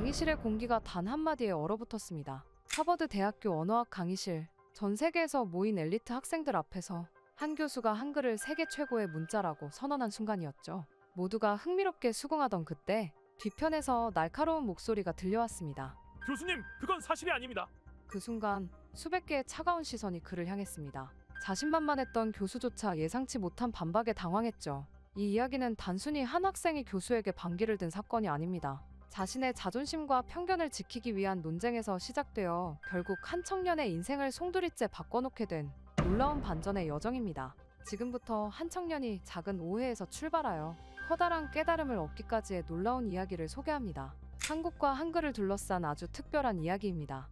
강의실의 공기가 단 한마디에 얼어붙었습니다. 하버드 대학교 언어학 강의실. 전 세계에서 모인 엘리트 학생들 앞에서 한 교수가 한글을 세계 최고의 문자라고 선언한 순간이었죠. 모두가 흥미롭게 수긍하던 그때 뒤편에서 날카로운 목소리가 들려왔습니다. 교수님, 그건 사실이 아닙니다. 그 순간 수백 개의 차가운 시선이 그를 향했습니다. 자신만만했던 교수조차 예상치 못한 반박에 당황했죠. 이 이야기는 단순히 한 학생이 교수에게 반기를 든 사건이 아닙니다. 자신의 자존심과 편견을 지키기 위한 논쟁에서 시작되어 결국 한 청년의 인생을 송두리째 바꿔놓게 된 놀라운 반전의 여정입니다. 지금부터 한 청년이 작은 오해에서 출발하여 커다란 깨달음을 얻기까지의 놀라운 이야기를 소개합니다. 한국과 한글을 둘러싼 아주 특별한 이야기입니다.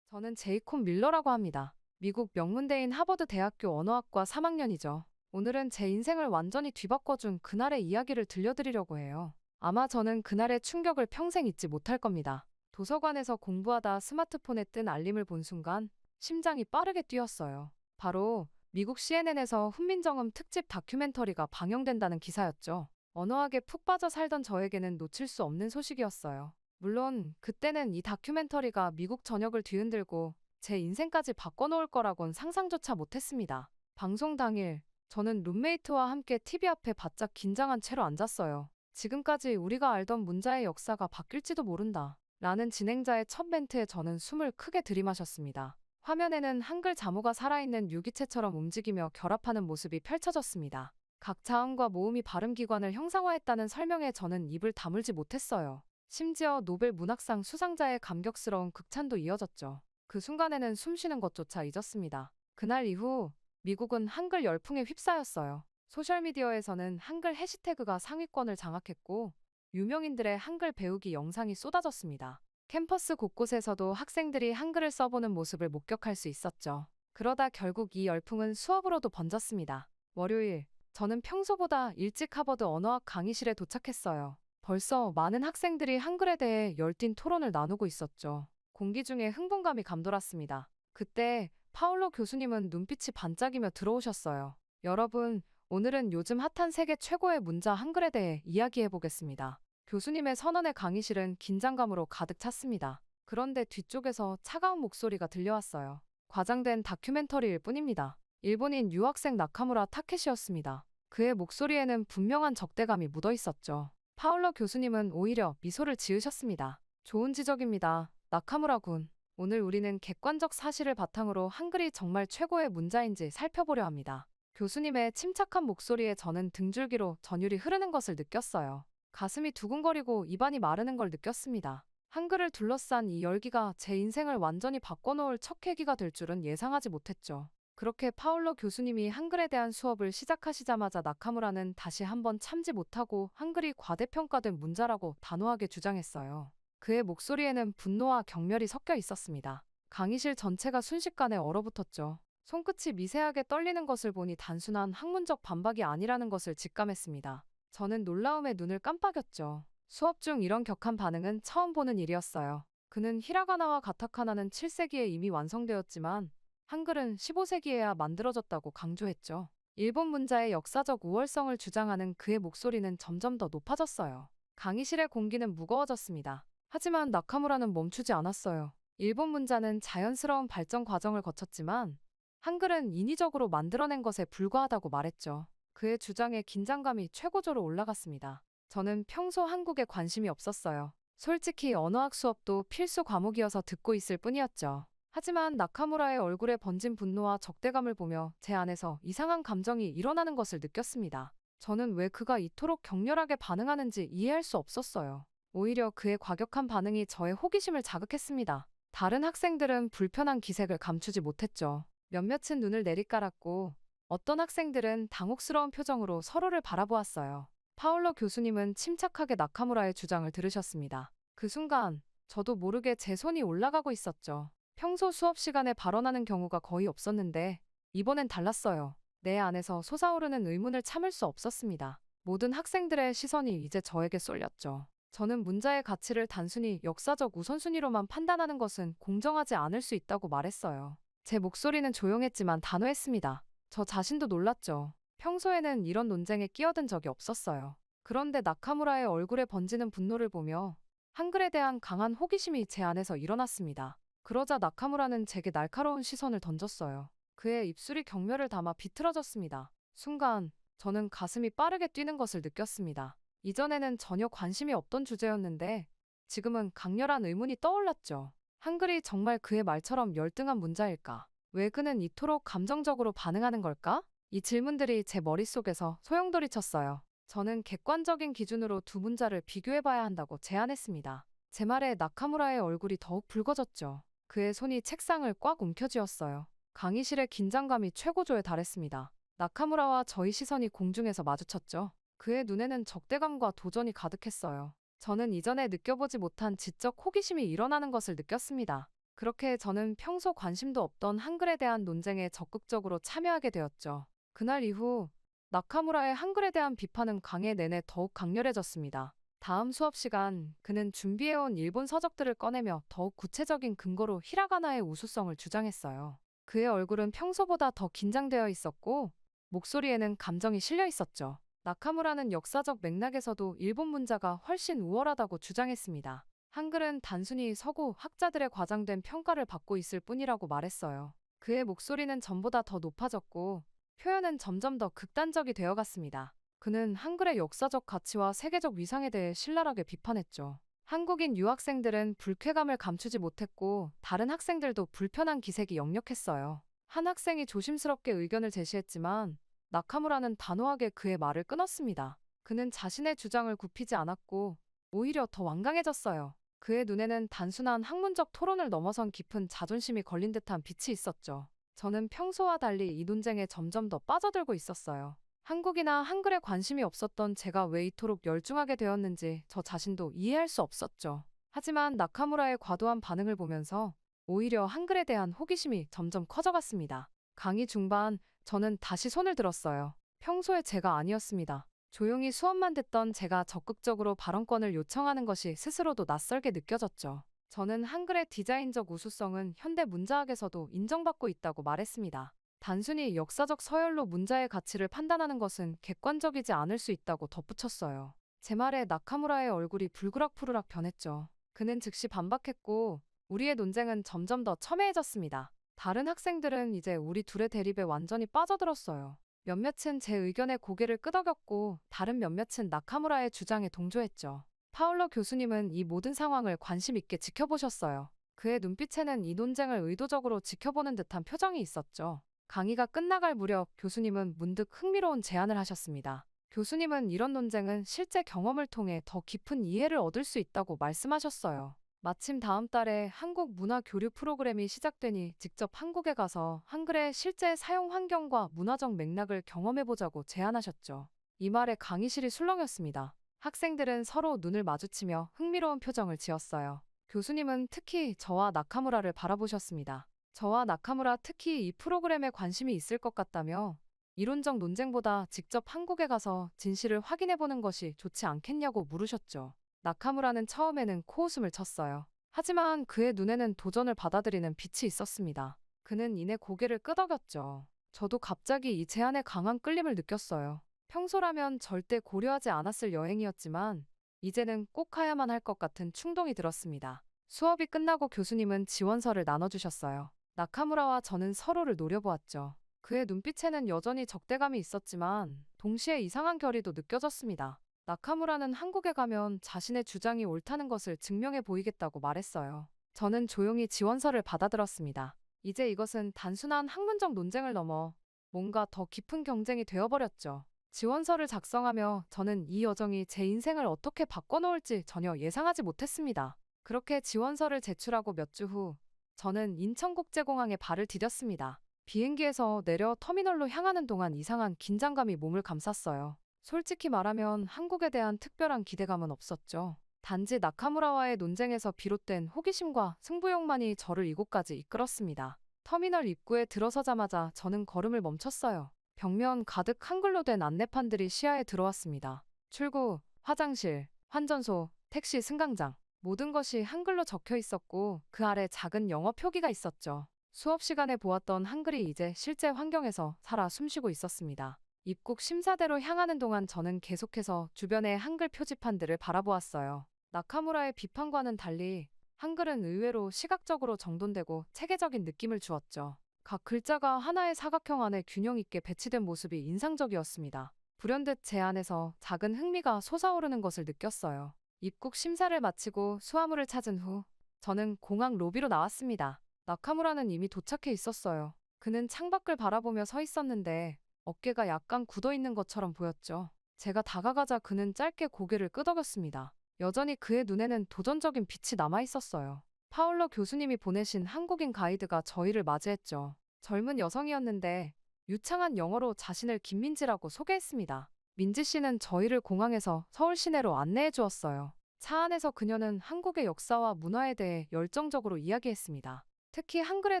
저는 제이콥 밀러라고 합니다. 미국 명문대인 하버드 대학교 언어학과 3학년이죠. 오늘은 제 인생을 완전히 뒤바꿔준 그날의 이야기를 들려드리려고 해요. 아마 저는 그날의 충격을 평생 잊지 못할 겁니다. 도서관에서 공부하다 스마트폰에 뜬 알림을 본 순간 심장이 빠르게 뛰었어요. 바로 미국 CNN에서 훈민정음 특집 다큐멘터리가 방영된다는 기사였죠. 언어학에 푹 빠져 살던 저에게는 놓칠 수 없는 소식이었어요. 물론 그때는 이 다큐멘터리가 미국 전역을 뒤흔들고 제 인생까지 바꿔놓을 거라곤 상상조차 못했습니다. 방송 당일 저는 룸메이트와 함께 TV 앞에 바짝 긴장한 채로 앉았어요. 지금까지 우리가 알던 문자의 역사가 바뀔지도 모른다. 라는 진행자의 첫 멘트에 저는 숨을 크게 들이마셨습니다. 화면에는 한글 자모가 살아있는 유기체처럼 움직이며 결합하는 모습이 펼쳐졌습니다. 각 자음과 모음이 발음기관을 형상화했다는 설명에 저는 입을 다물지 못했어요. 심지어 노벨 문학상 수상자의 감격스러운 극찬도 이어졌죠. 그 순간에는 숨쉬는 것조차 잊었습니다. 그날 이후 미국은 한글 열풍에 휩싸였어요. 소셜미디어에서는 한글 해시태그가 상위권을 장악했고 유명인들의 한글 배우기 영상이 쏟아졌습니다. 캠퍼스 곳곳에서도 학생들이 한글을 써보는 모습을 목격할 수 있었죠. 그러다 결국 이 열풍은 수업으로도 번졌습니다. 월요일, 저는 평소보다 일찍 하버드 언어학 강의실에 도착했어요. 벌써 많은 학생들이 한글에 대해 열띤 토론을 나누고 있었죠. 공기 중에 흥분감이 감돌았습니다. 그때 파울로 교수님은 눈빛이 반짝이며 들어오셨어요. 여러분, 오늘은 요즘 핫한 세계 최고의 문자 한글에 대해 이야기해보겠습니다. 교수님의 선언의 강의실은 긴장감으로 가득 찼습니다. 그런데 뒤쪽에서 차가운 목소리가 들려왔어요. 과장된 다큐멘터리일 뿐입니다. 일본인 유학생 나카무라 타케시였습니다. 그의 목소리에는 분명한 적대감이 묻어 있었죠. 파울러 교수님은 오히려 미소를 지으셨습니다. 좋은 지적입니다. 나카무라 군. 오늘 우리는 객관적 사실을 바탕으로 한글이 정말 최고의 문자인지 살펴보려 합니다. 교수님의 침착한 목소리에 저는 등줄기로 전율이 흐르는 것을 느꼈어요. 가슴이 두근거리고 입안이 마르는 걸 느꼈습니다. 한글을 둘러싼 이 열기가 제 인생을 완전히 바꿔놓을 첫 계기가 될 줄은 예상하지 못했죠. 그렇게 파울러 교수님이 한글에 대한 수업을 시작하시자마자 나카무라는 다시 한번 참지 못하고 한글이 과대평가된 문자라고 단호하게 주장했어요. 그의 목소리에는 분노와 경멸이 섞여 있었습니다. 강의실 전체가 순식간에 얼어붙었죠. 손끝이 미세하게 떨리는 것을 보니 단순한 학문적 반박이 아니라는 것을 직감했습니다. 저는 놀라움에 눈을 깜빡였죠. 수업 중 이런 격한 반응은 처음 보는 일이었어요. 그는 히라가나와 가타카나는 7세기에 이미 완성되었지만 한글은 15세기에야 만들어졌다고 강조했죠. 일본 문자의 역사적 우월성을 주장하는 그의 목소리는 점점 더 높아졌어요. 강의실의 공기는 무거워졌습니다. 하지만 나카무라는 멈추지 않았어요. 일본 문자는 자연스러운 발전 과정을 거쳤지만 한글은 인위적으로 만들어낸 것에 불과하다고 말했죠. 그의 주장에 긴장감이 최고조로 올라갔습니다. 저는 평소 한국에 관심이 없었어요. 솔직히 언어학 수업도 필수 과목이어서 듣고 있을 뿐이었죠. 하지만 나카무라의 얼굴에 번진 분노와 적대감을 보며 제 안에서 이상한 감정이 일어나는 것을 느꼈습니다. 저는 왜 그가 이토록 격렬하게 반응하는지 이해할 수 없었어요. 오히려 그의 과격한 반응이 저의 호기심을 자극했습니다. 다른 학생들은 불편한 기색을 감추지 못했죠. 몇몇은 눈을 내리깔았고 어떤 학생들은 당혹스러운 표정으로 서로를 바라보았어요. 파울러 교수님은 침착하게 나카무라의 주장을 들으셨습니다. 그 순간 저도 모르게 제 손이 올라가고 있었죠. 평소 수업 시간에 발언하는 경우가 거의 없었는데 이번엔 달랐어요. 내 안에서 솟아오르는 의문을 참을 수 없었습니다. 모든 학생들의 시선이 이제 저에게 쏠렸죠. 저는 문자의 가치를 단순히 역사적 우선순위로만 판단하는 것은 공정하지 않을 수 있다고 말했어요. 제 목소리는 조용했지만 단호했습니다. 저 자신도 놀랐죠. 평소에는 이런 논쟁에 끼어든 적이 없었어요. 그런데 나카무라의 얼굴에 번지는 분노를 보며 한글에 대한 강한 호기심이 제 안에서 일어났습니다. 그러자 나카무라는 제게 날카로운 시선을 던졌어요. 그의 입술이 경멸을 담아 비틀어졌습니다. 순간 저는 가슴이 빠르게 뛰는 것을 느꼈습니다. 이전에는 전혀 관심이 없던 주제였는데 지금은 강렬한 의문이 떠올랐죠. 한글이 정말 그의 말처럼 열등한 문자일까? 왜 그는 이토록 감정적으로 반응하는 걸까? 이 질문들이 제 머릿속에서 소용돌이 쳤어요. 저는 객관적인 기준으로 두 문자를 비교해봐야 한다고 제안했습니다. 제 말에 나카무라의 얼굴이 더욱 붉어졌죠. 그의 손이 책상을 꽉 움켜쥐었어요. 강의실의 긴장감이 최고조에 달했습니다. 나카무라와 저희 시선이 공중에서 마주쳤죠. 그의 눈에는 적대감과 도전이 가득했어요. 저는 이전에 느껴보지 못한 지적 호기심이 일어나는 것을 느꼈습니다. 그렇게 저는 평소 관심도 없던 한글에 대한 논쟁에 적극적으로 참여하게 되었죠. 그날 이후 나카무라의 한글에 대한 비판은 강의 내내 더욱 강렬해졌습니다. 다음 수업 시간 그는 준비해온 일본 서적들을 꺼내며 더욱 구체적인 근거로 히라가나의 우수성을 주장했어요. 그의 얼굴은 평소보다 더 긴장되어 있었고 목소리에는 감정이 실려 있었죠. 나카무라는 역사적 맥락에서도 일본 문자가 훨씬 우월하다고 주장했습니다. 한글은 단순히 서구 학자들의 과장된 평가를 받고 있을 뿐이라고 말했어요. 그의 목소리는 전보다 더 높아졌고 표현은 점점 더 극단적이 되어갔습니다. 그는 한글의 역사적 가치와 세계적 위상에 대해 신랄하게 비판했죠. 한국인 유학생들은 불쾌감을 감추지 못했고 다른 학생들도 불편한 기색이 역력했어요. 한 학생이 조심스럽게 의견을 제시했지만 나카무라는 단호하게 그의 말을 끊었습니다. 그는 자신의 주장을 굽히지 않았고 오히려 더 완강해졌어요. 그의 눈에는 단순한 학문적 토론을 넘어선 깊은 자존심이 걸린 듯한 빛이 있었죠. 저는 평소와 달리 이 논쟁에 점점 더 빠져들고 있었어요. 한국이나 한글에 관심이 없었던 제가 왜 이토록 열중하게 되었는지 저 자신도 이해할 수 없었죠. 하지만 나카무라의 과도한 반응을 보면서 오히려 한글에 대한 호기심이 점점 커져갔습니다. 강의 중반 저는 다시 손을 들었어요. 평소에 제가 아니었습니다. 조용히 수업만 듣던 제가 적극적으로 발언권을 요청하는 것이 스스로도 낯설게 느껴졌죠. 저는 한글의 디자인적 우수성은 현대 문자학에서도 인정받고 있다고 말했습니다. 단순히 역사적 서열로 문자의 가치를 판단하는 것은 객관적이지 않을 수 있다고 덧붙였어요. 제 말에 나카무라의 얼굴이 불그락푸르락 변했죠. 그는 즉시 반박했고 우리의 논쟁은 점점 더 첨예해졌습니다. 다른 학생들은 이제 우리 둘의 대립에 완전히 빠져들었어요. 몇몇은 제 의견에 고개를 끄덕였고 다른 몇몇은 나카무라의 주장에 동조했죠. 파울로 교수님은 이 모든 상황을 관심 있게 지켜보셨어요. 그의 눈빛에는 이 논쟁을 의도적으로 지켜보는 듯한 표정이 있었죠. 강의가 끝나갈 무렵 교수님은 문득 흥미로운 제안을 하셨습니다. 교수님은 이런 논쟁은 실제 경험을 통해 더 깊은 이해를 얻을 수 있다고 말씀하셨어요. 마침 다음 달에 한국 문화 교류 프로그램이 시작되니 직접 한국에 가서 한글의 실제 사용 환경과 문화적 맥락을 경험해보자고 제안하셨죠. 이 말에 강의실이 술렁였습니다. 학생들은 서로 눈을 마주치며 흥미로운 표정을 지었어요. 교수님은 특히 저와 나카무라를 바라보셨습니다. 저와 나카무라 특히 이 프로그램에 관심이 있을 것 같다며 이론적 논쟁보다 직접 한국에 가서 진실을 확인해보는 것이 좋지 않겠냐고 물으셨죠. 나카무라는 처음에는 코웃음을 쳤어요. 하지만 그의 눈에는 도전을 받아들이는 빛이 있었습니다. 그는 이내 고개를 끄덕였죠. 저도 갑자기 이 제안에 강한 끌림을 느꼈어요. 평소라면 절대 고려하지 않았을 여행이었지만 이제는 꼭 가야만 할 것 같은 충동이 들었습니다. 수업이 끝나고 교수님은 지원서를 나눠주셨어요. 나카무라와 저는 서로를 노려보았죠. 그의 눈빛에는 여전히 적대감이 있었지만 동시에 이상한 결의도 느껴졌습니다. 나카무라는 한국에 가면 자신의 주장이 옳다는 것을 증명해 보이겠다고 말했어요. 저는 조용히 지원서를 받아들었습니다. 이제 이것은 단순한 학문적 논쟁을 넘어 뭔가 더 깊은 경쟁이 되어버렸죠. 지원서를 작성하며 저는 이 여정이 제 인생을 어떻게 바꿔놓을지 전혀 예상하지 못했습니다. 그렇게 지원서를 제출하고 몇 주 후 저는 인천국제공항에 발을 디뎠습니다. 비행기에서 내려 터미널로 향하는 동안 이상한 긴장감이 몸을 감쌌어요. 솔직히 말하면 한국에 대한 특별한 기대감은 없었죠. 단지 나카무라와의 논쟁에서 비롯된 호기심과 승부욕만이 저를 이곳까지 이끌었습니다. 터미널 입구에 들어서자마자 저는 걸음을 멈췄어요. 벽면 가득 한글로 된 안내판들이 시야에 들어왔습니다. 출구, 화장실, 환전소, 택시 승강장. 모든 것이 한글로 적혀 있었고 그 아래 작은 영어 표기가 있었죠. 수업 시간에 보았던 한글이 이제 실제 환경에서 살아 숨쉬고 있었습니다. 입국 심사대로 향하는 동안 저는 계속해서 주변의 한글 표지판들을 바라보았어요. 나카무라의 비판과는 달리 한글은 의외로 시각적으로 정돈되고 체계적인 느낌을 주었죠. 각 글자가 하나의 사각형 안에 균형 있게 배치된 모습이 인상적이었습니다. 불현듯 제 안에서 작은 흥미가 솟아오르는 것을 느꼈어요. 입국 심사를 마치고 수화물을 찾은 후 저는 공항 로비로 나왔습니다. 나카무라는 이미 도착해 있었어요. 그는 창밖을 바라보며 서 있었는데 어깨가 약간 굳어 있는 것처럼 보였죠. 제가 다가가자 그는 짧게 고개를 끄덕였습니다. 여전히 그의 눈에는 도전적인 빛이 남아 있었어요. 파울러 교수님이 보내신 한국인 가이드가 저희를 맞이했죠. 젊은 여성이었는데 유창한 영어로 자신을 김민지라고 소개했습니다. 민지 씨는 저희를 공항에서 서울 시내로 안내해 주었어요. 차 안에서 그녀는 한국의 역사와 문화에 대해 열정적으로 이야기했습니다. 특히 한글에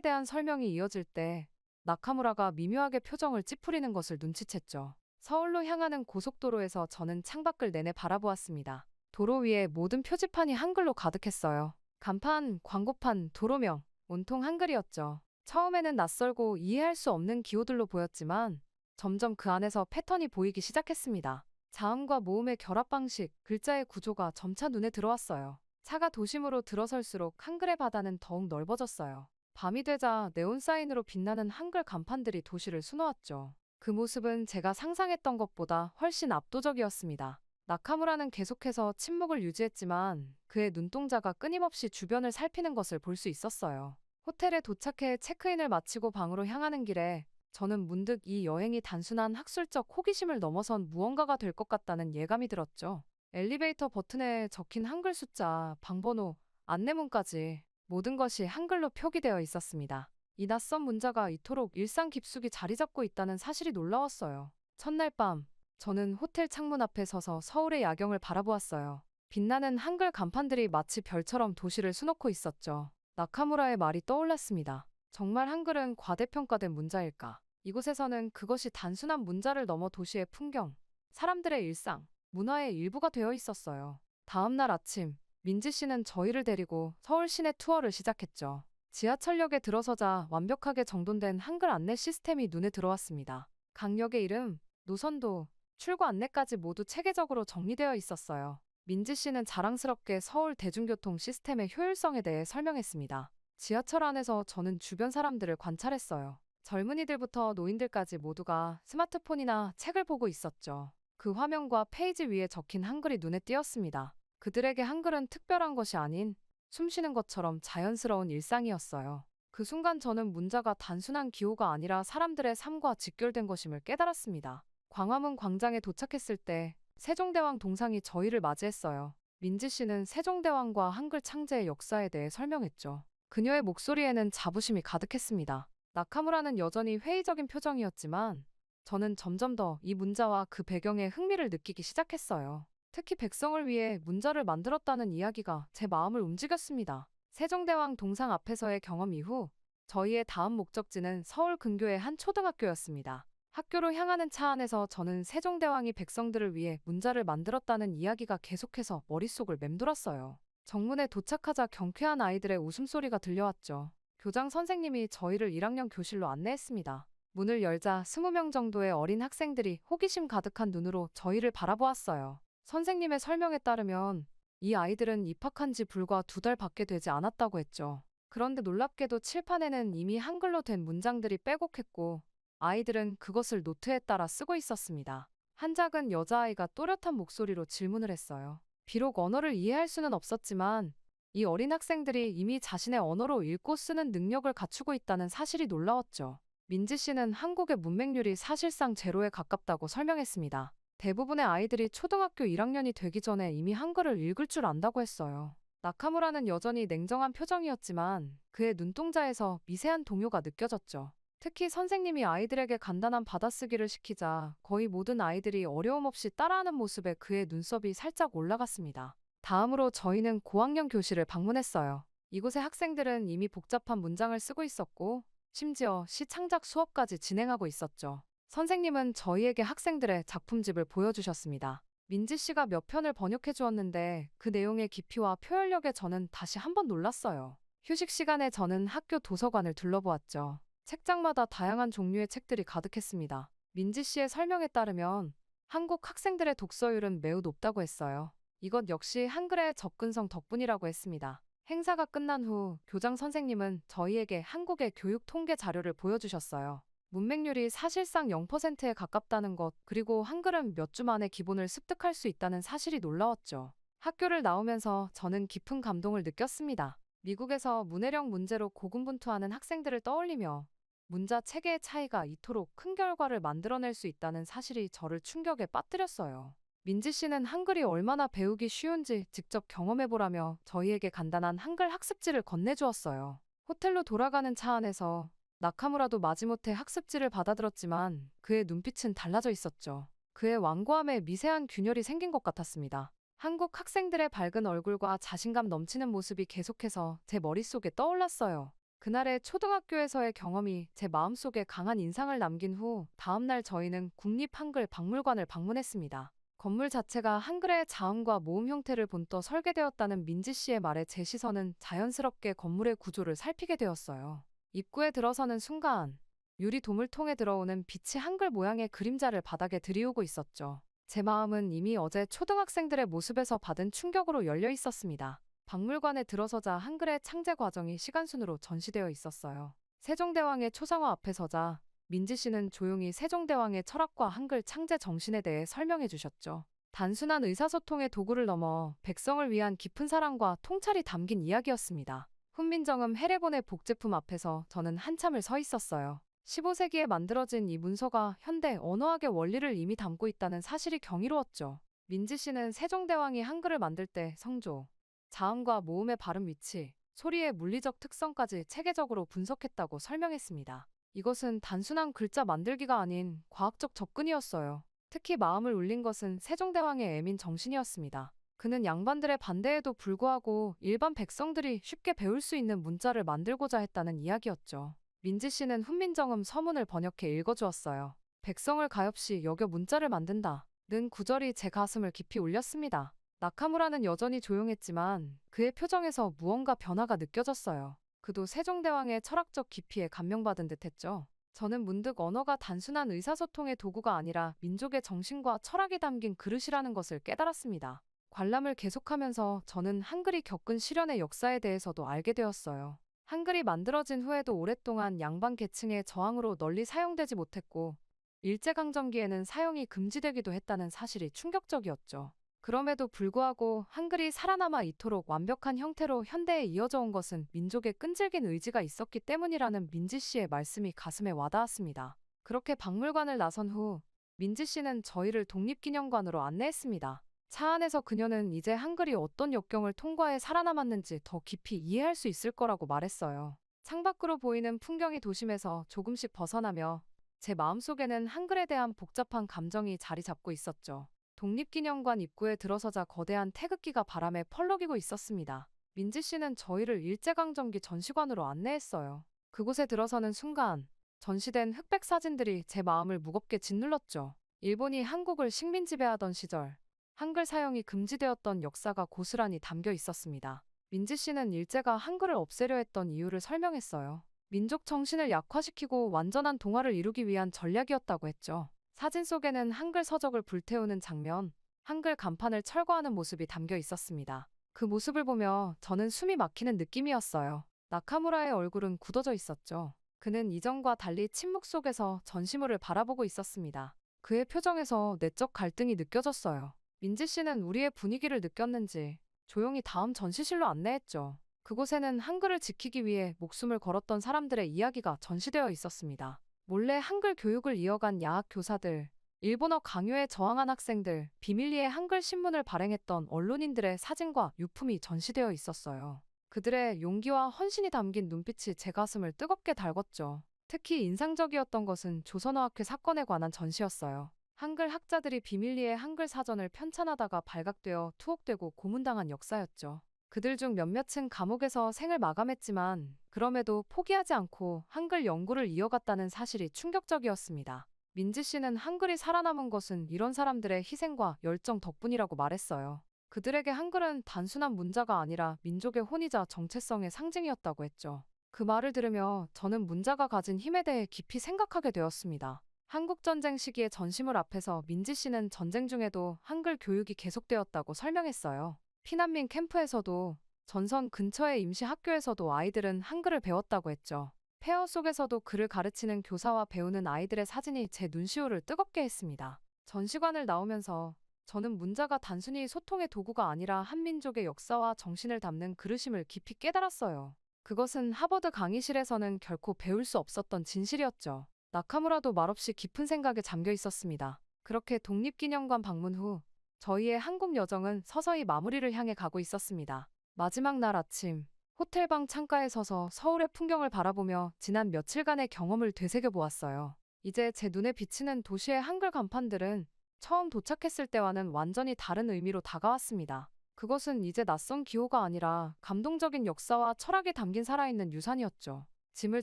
대한 설명이 이어질 때 나카무라가 미묘하게 표정을 찌푸리는 것을 눈치챘죠. 서울로 향하는 고속도로에서 저는 창밖을 내내 바라보았습니다. 도로 위에 모든 표지판이 한글로 가득했어요. 간판, 광고판, 도로명, 온통 한글이었죠. 처음에는 낯설고 이해할 수 없는 기호들로 보였지만 점점 그 안에서 패턴이 보이기 시작했습니다. 자음과 모음의 결합 방식, 글자의 구조가 점차 눈에 들어왔어요. 차가 도심으로 들어설수록 한글의 바다는 더욱 넓어졌어요. 밤이 되자 네온사인으로 빛나는 한글 간판들이 도시를 수놓았죠. 그 모습은 제가 상상했던 것보다 훨씬 압도적이었습니다. 나카무라는 계속해서 침묵을 유지했지만 그의 눈동자가 끊임없이 주변을 살피는 것을 볼 수 있었어요. 호텔에 도착해 체크인을 마치고 방으로 향하는 길에 저는 문득 이 여행이 단순한 학술적 호기심을 넘어선 무언가가 될 것 같다는 예감이 들었죠. 엘리베이터 버튼에 적힌 한글 숫자, 방번호, 안내문까지 모든 것이 한글로 표기되어 있었습니다. 이 낯선 문자가 이토록 일상 깊숙이 자리 잡고 있다는 사실이 놀라웠어요. 첫날 밤, 저는 호텔 창문 앞에 서서 서울의 야경을 바라보았어요. 빛나는 한글 간판들이 마치 별처럼 도시를 수놓고 있었죠. 나카무라의 말이 떠올랐습니다. 정말 한글은 과대평가된 문자일까? 이곳에서는 그것이 단순한 문자를 넘어 도시의 풍경, 사람들의 일상, 문화의 일부가 되어 있었어요. 다음 날 아침, 민지 씨는 저희를 데리고 서울 시내 투어를 시작했죠. 지하철역에 들어서자 완벽하게 정돈된 한글 안내 시스템이 눈에 들어왔습니다. 강역의 이름, 노선도, 출구 안내까지 모두 체계적으로 정리되어 있었어요. 민지 씨는 자랑스럽게 서울 대중교통 시스템의 효율성에 대해 설명했습니다. 지하철 안에서 저는 주변 사람들을 관찰했어요. 젊은이들부터 노인들까지 모두가 스마트폰이나 책을 보고 있었죠. 그 화면과 페이지 위에 적힌 한글이 눈에 띄었습니다. 그들에게 한글은 특별한 것이 아닌 숨쉬는 것처럼 자연스러운 일상이었어요. 그 순간 저는 문자가 단순한 기호가 아니라 사람들의 삶과 직결된 것임을 깨달았습니다. 광화문 광장에 도착했을 때 세종대왕 동상이 저희를 맞이했어요. 민지 씨는 세종대왕과 한글 창제의 역사에 대해 설명했죠. 그녀의 목소리에는 자부심이 가득했습니다. 나카무라는 여전히 회의적인 표정이었지만 저는 점점 더 이 문자와 그 배경에 흥미를 느끼기 시작했어요. 특히 백성을 위해 문자를 만들었다는 이야기가 제 마음을 움직였습니다. 세종대왕 동상 앞에서의 경험 이후 저희의 다음 목적지는 서울 근교의 한 초등학교였습니다. 학교로 향하는 차 안에서 저는 세종대왕이 백성들을 위해 문자를 만들었다는 이야기가 계속해서 머릿속을 맴돌았어요. 정문에 도착하자 경쾌한 아이들의 웃음소리가 들려왔죠. 교장 선생님이 저희를 1학년 교실로 안내했습니다. 문을 열자 20명 정도의 어린 학생들이 호기심 가득한 눈으로 저희를 바라보았어요. 선생님의 설명에 따르면 이 아이들은 입학한 지 불과 2달 밖에 되지 않았다고 했죠. 그런데 놀랍게도 칠판에는 이미 한글로 된 문장들이 빼곡했고 아이들은 그것을 노트에 따라 쓰고 있었습니다. 한 작은 여자아이가 또렷한 목소리로 질문을 했어요. 비록 언어를 이해할 수는 없었지만 이 어린 학생들이 이미 자신의 언어로 읽고 쓰는 능력을 갖추고 있다는 사실이 놀라웠죠. 민지 씨는 한국의 문맹률이 사실상 제로에 가깝다고 설명했습니다. 대부분의 아이들이 초등학교 1학년이 되기 전에 이미 한글을 읽을 줄 안다고 했어요. 나카무라는 여전히 냉정한 표정이었지만 그의 눈동자에서 미세한 동요가 느껴졌죠. 특히 선생님이 아이들에게 간단한 받아쓰기를 시키자 거의 모든 아이들이 어려움 없이 따라하는 모습에 그의 눈썹이 살짝 올라갔습니다. 다음으로 저희는 고학년 교실을 방문했어요. 이곳의 학생들은 이미 복잡한 문장을 쓰고 있었고 심지어 시 창작 수업까지 진행하고 있었죠. 선생님은 저희에게 학생들의 작품집을 보여주셨습니다. 민지 씨가 몇 편을 번역해 주었는데 그 내용의 깊이와 표현력에 저는 다시 한번 놀랐어요. 휴식 시간에 저는 학교 도서관을 둘러보았죠. 책장마다 다양한 종류의 책들이 가득했습니다. 민지 씨의 설명에 따르면 한국 학생들의 독서율은 매우 높다고 했어요. 이것 역시 한글의 접근성 덕분이라고 했습니다. 행사가 끝난 후 교장 선생님은 저희에게 한국의 교육 통계 자료를 보여주셨어요. 문맹률이 사실상 0%에 가깝다는 것, 그리고 한글은 몇 주 만에 기본을 습득할 수 있다는 사실이 놀라웠죠. 학교를 나오면서 저는 깊은 감동을 느꼈습니다. 미국에서 문해력 문제로 고군분투하는 학생들을 떠올리며 문자 체계의 차이가 이토록 큰 결과를 만들어낼 수 있다는 사실이 저를 충격에 빠뜨렸어요. 민지 씨는 한글이 얼마나 배우기 쉬운지 직접 경험해보라며 저희에게 간단한 한글 학습지를 건네주었어요. 호텔로 돌아가는 차 안에서 나카무라도 마지못해 학습지를 받아들었지만 그의 눈빛은 달라져 있었죠. 그의 완고함에 미세한 균열이 생긴 것 같았습니다. 한국 학생들의 밝은 얼굴과 자신감 넘치는 모습이 계속해서 제 머릿속에 떠올랐어요. 그날의 초등학교에서의 경험이 제 마음속에 강한 인상을 남긴 후 다음날 저희는 국립한글박물관을 방문했습니다. 건물 자체가 한글의 자음과 모음 형태를 본떠 설계되었다는 민지 씨의 말에 제 시선은 자연스럽게 건물의 구조를 살피게 되었어요. 입구에 들어서는 순간 유리 도물통에 들어오는 빛이 한글 모양의 그림자를 바닥에 들이우고 있었죠. 제 마음은 이미 어제 초등학생들의 모습에서 받은 충격으로 열려 있었습니다. 박물관에 들어서자 한글의 창제 과정이 시간순으로 전시되어 있었어요. 세종대왕의 초상화 앞에 서자 민지 씨는 조용히 세종대왕의 철학과 한글 창제 정신에 대해 설명해 주셨죠. 단순한 의사소통의 도구를 넘어 백성을 위한 깊은 사랑과 통찰이 담긴 이야기였습니다. 훈민정음 해례본의 복제품 앞에서 저는 한참을 서 있었어요. 15세기에 만들어진 이 문서가 현대 언어학의 원리를 이미 담고 있다는 사실이 경이로웠죠. 민지 씨는 세종대왕이 한글을 만들 때 성조, 자음과 모음의 발음 위치, 소리의 물리적 특성까지 체계적으로 분석했다고 설명했습니다. 이것은 단순한 글자 만들기가 아닌 과학적 접근이었어요. 특히 마음을 울린 것은 세종대왕의 애민 정신이었습니다. 그는 양반들의 반대에도 불구하고 일반 백성들이 쉽게 배울 수 있는 문자를 만들고자 했다는 이야기였죠. 민지 씨는 훈민정음 서문을 번역해 읽어주었어요. 백성을 가엾이 여겨 문자를 만든다. 는 구절이 제 가슴을 깊이 울렸습니다. 나카무라는 여전히 조용했지만 그의 표정에서 무언가 변화가 느껴졌어요. 그도 세종대왕의 철학적 깊이에 감명받은 듯했죠. 저는 문득 언어가 단순한 의사소통의 도구가 아니라 민족의 정신과 철학이 담긴 그릇이라는 것을 깨달았습니다. 관람을 계속하면서 저는 한글이 겪은 시련의 역사에 대해서도 알게 되었어요. 한글이 만들어진 후에도 오랫동안 양반 계층의 저항으로 널리 사용되지 못했고 일제강점기에는 사용이 금지되기도 했다는 사실이 충격적이었죠. 그럼에도 불구하고 한글이 살아남아 이토록 완벽한 형태로 현대에 이어져 온 것은 민족의 끈질긴 의지가 있었기 때문이라는 민지 씨의 말씀이 가슴에 와닿았습니다. 그렇게 박물관을 나선 후 민지 씨는 저희를 독립기념관으로 안내했습니다. 차 안에서 그녀는 이제 한글이 어떤 역경을 통과해 살아남았는지 더 깊이 이해할 수 있을 거라고 말했어요. 창밖으로 보이는 풍경이 도심에서 조금씩 벗어나며 제 마음속에는 한글에 대한 복잡한 감정이 자리 잡고 있었죠. 독립기념관 입구에 들어서자 거대한 태극기가 바람에 펄럭이고 있었습니다. 민지 씨는 저희를 일제강점기 전시관으로 안내했어요. 그곳에 들어서는 순간 전시된 흑백 사진들이 제 마음을 무겁게 짓눌렀죠. 일본이 한국을 식민 지배하던 시절 한글 사용이 금지되었던 역사가 고스란히 담겨 있었습니다. 민지 씨는 일제가 한글을 없애려 했던 이유를 설명했어요. 민족 정신을 약화시키고 완전한 동화를 이루기 위한 전략이었다고 했죠. 사진 속에는 한글 서적을 불태우는 장면, 한글 간판을 철거하는 모습이 담겨 있었습니다. 그 모습을 보며 저는 숨이 막히는 느낌이었어요. 나카무라의 얼굴은 굳어져 있었죠. 그는 이전과 달리 침묵 속에서 전시물을 바라보고 있었습니다. 그의 표정에서 내적 갈등이 느껴졌어요. 민지 씨는 우리의 분위기를 느꼈는지 조용히 다음 전시실로 안내했죠. 그곳에는 한글을 지키기 위해 목숨을 걸었던 사람들의 이야기가 전시되어 있었습니다. 몰래 한글 교육을 이어간 야학 교사들, 일본어 강요에 저항한 학생들, 비밀리에 한글 신문을 발행했던 언론인들의 사진과 유품이 전시되어 있었어요. 그들의 용기와 헌신이 담긴 눈빛이 제 가슴을 뜨겁게 달궜죠. 특히 인상적이었던 것은 조선어학회 사건에 관한 전시였어요. 한글 학자들이 비밀리에 한글 사전을 편찬하다가 발각되어 투옥되고 고문당한 역사였죠. 그들 중 몇몇은 감옥에서 생을 마감했지만 그럼에도 포기하지 않고 한글 연구를 이어갔다는 사실이 충격적이었습니다. 민지 씨는 한글이 살아남은 것은 이런 사람들의 희생과 열정 덕분이라고 말했어요. 그들에게 한글은 단순한 문자가 아니라 민족의 혼이자 정체성의 상징이었다고 했죠. 그 말을 들으며 저는 문자가 가진 힘에 대해 깊이 생각하게 되었습니다. 한국전쟁 시기의 전시물 앞에서 민지 씨는 전쟁 중에도 한글 교육이 계속되었다고 설명했어요. 피난민 캠프에서도 전선 근처의 임시 학교에서도 아이들은 한글을 배웠다고 했죠. 폐허 속에서도 글을 가르치는 교사와 배우는 아이들의 사진이 제 눈시울을 뜨겁게 했습니다. 전시관을 나오면서 저는 문자가 단순히 소통의 도구가 아니라 한민족의 역사와 정신을 담는 그릇임을 깊이 깨달았어요. 그것은 하버드 강의실에서는 결코 배울 수 없었던 진실이었죠. 나카무라도 말없이 깊은 생각에 잠겨 있었습니다. 그렇게 독립기념관 방문 후 저희의 한국 여정은 서서히 마무리를 향해 가고 있었습니다. 마지막 날 아침, 호텔방 창가에 서서 서울의 풍경을 바라보며 지난 며칠간의 경험을 되새겨 보았어요. 이제 제 눈에 비치는 도시의 한글 간판들은 처음 도착했을 때와는 완전히 다른 의미로 다가왔습니다. 그것은 이제 낯선 기호가 아니라 감동적인 역사와 철학이 담긴 살아있는 유산이었죠. 짐을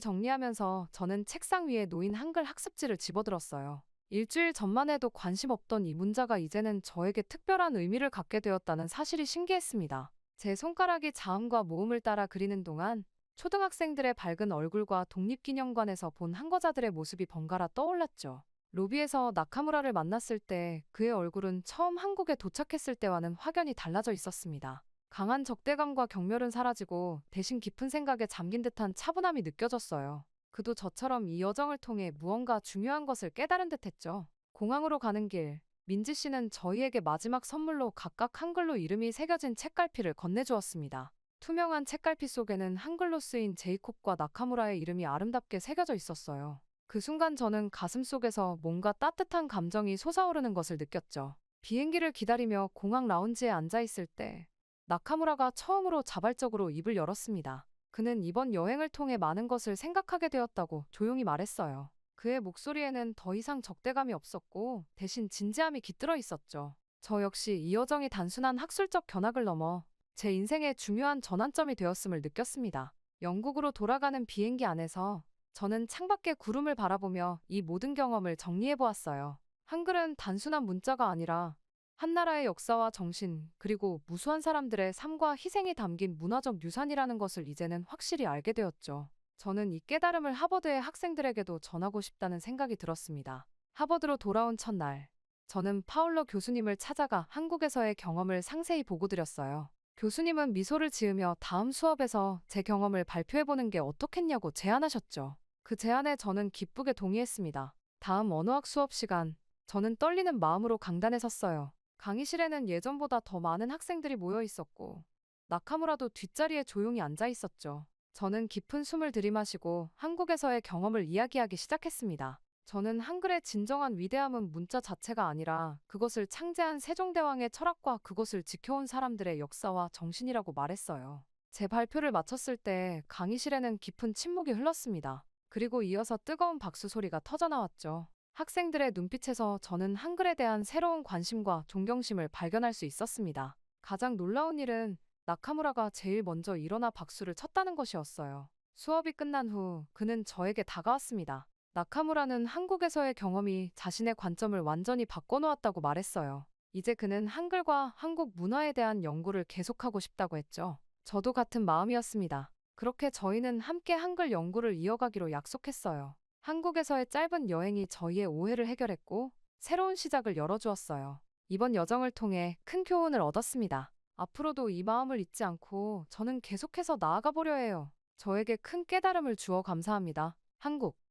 정리하면서 저는 책상 위에 놓인 한글 학습지를 집어들었어요. 일주일 전만 해도 관심 없던 이 문자가 이제는 저에게 특별한 의미를 갖게 되었다는 사실이 신기했습니다. 제 손가락이 자음과 모음을 따라 그리는 동안 초등학생들의 밝은 얼굴과 독립기념관에서 본 항거자들의 모습이 번갈아 떠올랐죠. 로비에서 나카무라를 만났을 때 그의 얼굴은 처음 한국에 도착했을 때와는 확연히 달라져 있었습니다. 강한 적대감과 경멸은 사라지고 대신 깊은 생각에 잠긴 듯한 차분함이 느껴졌어요. 그도 저처럼 이 여정을 통해 무언가 중요한 것을 깨달은 듯했죠. 공항으로 가는 길, 민지 씨는 저희에게 마지막 선물로 각각 한글로 이름이 새겨진 책갈피를 건네주었습니다. 투명한 책갈피 속에는 한글로 쓰인 제이콥과 나카무라의 이름이 아름답게 새겨져 있었어요. 그 순간 저는 가슴속에서 뭔가 따뜻한 감정이 솟아오르는 것을 느꼈죠. 비행기를 기다리며 공항 라운지에 앉아있을 때 나카무라가 처음으로 자발적으로 입을 열었습니다. 그는 이번 여행을 통해 많은 것을 생각하게 되었다고 조용히 말했어요. 그의 목소리에는 더 이상 적대감이 없었고 대신 진지함이 깃들어 있었죠. 저 역시 이 여정이 단순한 학술적 견학을 넘어 제 인생의 중요한 전환점이 되었음을 느꼈습니다. 영국으로 돌아가는 비행기 안에서 저는 창밖의 구름을 바라보며 이 모든 경험을 정리해 보았어요. 한글은 단순한 문자가 아니라 한 나라의 역사와 정신, 그리고 무수한 사람들의 삶과 희생이 담긴 문화적 유산이라는 것을 이제는 확실히 알게 되었죠. 저는 이 깨달음을 하버드의 학생들에게도 전하고 싶다는 생각이 들었습니다. 하버드로 돌아온 첫날, 저는 파울러 교수님을 찾아가 한국에서의 경험을 상세히 보고 드렸어요. 교수님은 미소를 지으며 다음 수업에서 제 경험을 발표해보는 게 어떻겠냐고 제안하셨죠. 그 제안에 저는 기쁘게 동의했습니다. 다음 언어학 수업 시간, 저는 떨리는 마음으로 강단에 섰어요. 강의실에는 예전보다 더 많은 학생들이 모여 있었고, 나카무라도 뒷자리에 조용히 앉아 있었죠. 저는 깊은 숨을 들이마시고 한국에서의 경험을 이야기하기 시작했습니다. 저는 한글의 진정한 위대함은 문자 자체가 아니라 그것을 창제한 세종대왕의 철학과 그것을 지켜온 사람들의 역사와 정신이라고 말했어요. 제 발표를 마쳤을 때 강의실에는 깊은 침묵이 흘렀습니다. 그리고 이어서 뜨거운 박수 소리가 터져나왔죠. 학생들의 눈빛에서 저는 한글에 대한 새로운 관심과 존경심을 발견할 수 있었습니다. 가장 놀라운 일은 나카무라가 제일 먼저 일어나 박수를 쳤다는 것이었어요. 수업이 끝난 후 그는 저에게 다가왔습니다. 나카무라는 한국에서의 경험이 자신의 관점을 완전히 바꿔놓았다고 말했어요. 이제 그는 한글과 한국 문화에 대한 연구를 계속하고 싶다고 했죠. 저도 같은 마음이었습니다. 그렇게 저희는 함께 한글 연구를 이어가기로 약속했어요. 한국에서의 짧은 여행이 저희의 오해를 해결했고 새로운 시작을 열어주었어요. 이번 여정을 통해 큰 교훈을 얻었습니다. 앞으로도 이 마음을 잊지 않고 저는 계속해서 나아가 보려 해요. 저에게 큰 깨달음을 주어 감사합니다. 한국.